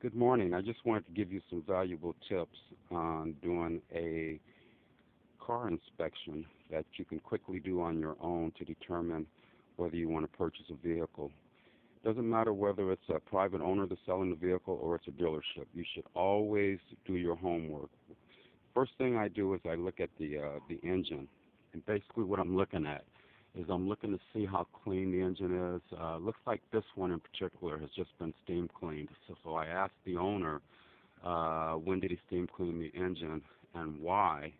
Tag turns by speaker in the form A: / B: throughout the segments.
A: Good morning. I just wanted to give you some valuable tips on doing a car inspection that you can quickly do on your own to determine whether you want to purchase a vehicle. Doesn't matter whether it's a private owner that's selling the vehicle or it's a dealership. You should always do your homework. First thing I do is I look at the engine, and basically what I'm looking at is I'm looking to see how clean the engine is. Looks like this one in particular has just been steam cleaned. So I asked the owner when did he steam clean the engine and why.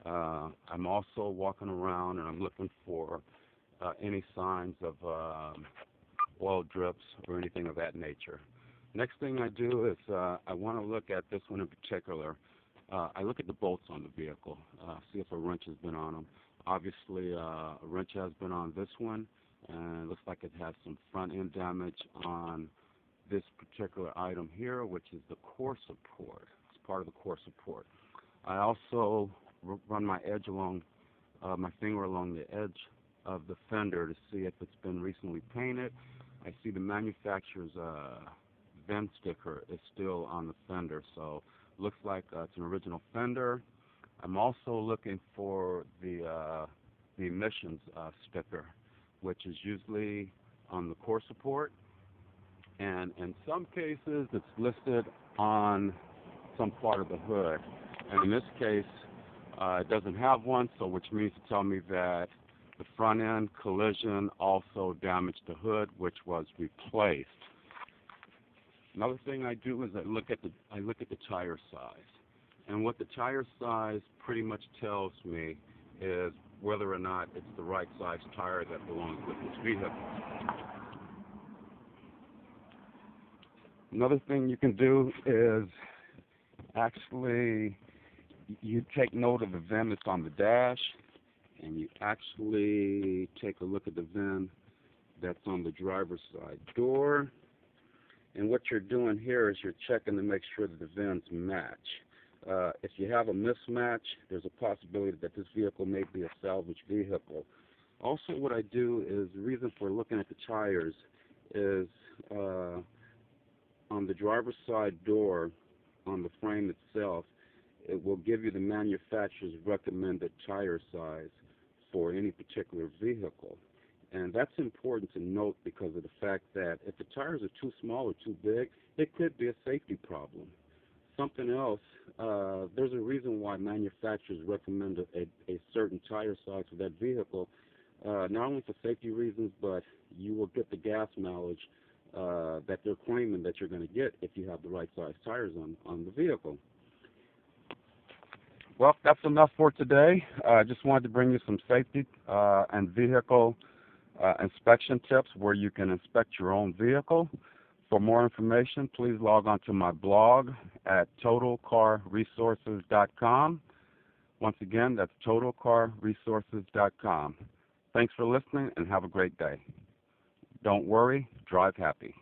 A: I'm also walking around and I'm looking for any signs of oil drips or anything of that nature. Next thing I do is I want to look at this one in particular. I look at the bolts on the vehicle, see if a wrench has been on them. Obviously, a wrench has been on this one, and it looks like it has some front end damage on this particular item here, which is the core support. It's part of the core support. I also run my edge along, my finger along the edge of the fender to see if it's been recently painted. I see the manufacturer's VIN sticker is still on the fender, so looks like it's an original fender. I'm also looking for the emissions sticker, which is usually on the core support, and in some cases it's listed on some part of the hood. And in this case, it doesn't have one, so which means to tell me that the front end collision also damaged the hood, which was replaced. Another thing I do is I look at the tire size, and what the tire size pretty much tells me is whether or not it's the right size tire that belongs with this vehicle. Another thing you can do is actually you take note of the VIN that's on the dash, and you actually take a look at the VIN that's on the driver's side door. And what you're doing here is you're checking to make sure that the VINs match. If you have a mismatch, there's a possibility that this vehicle may be a salvage vehicle. Also, what I do is the reason for looking at the tires is on the driver's side door, on the frame itself, it will give you the manufacturer's recommended tire size for any particular vehicle. And that's important to note because of the fact that if the tires are too small or too big, it could be a safety problem. Something else, there's a reason why manufacturers recommend a certain tire size for that vehicle, not only for safety reasons, but you will get the gas mileage that they're claiming that you're going to get if you have the right size tires on the vehicle. Well, that's enough for today. I just wanted to bring you some safety and vehicle inspection tips where you can inspect your own vehicle. For more information, please log on to my blog at totalcarresources.com. Once again, that's totalcarresources.com. Thanks for listening and have a great day. Don't worry, drive happy.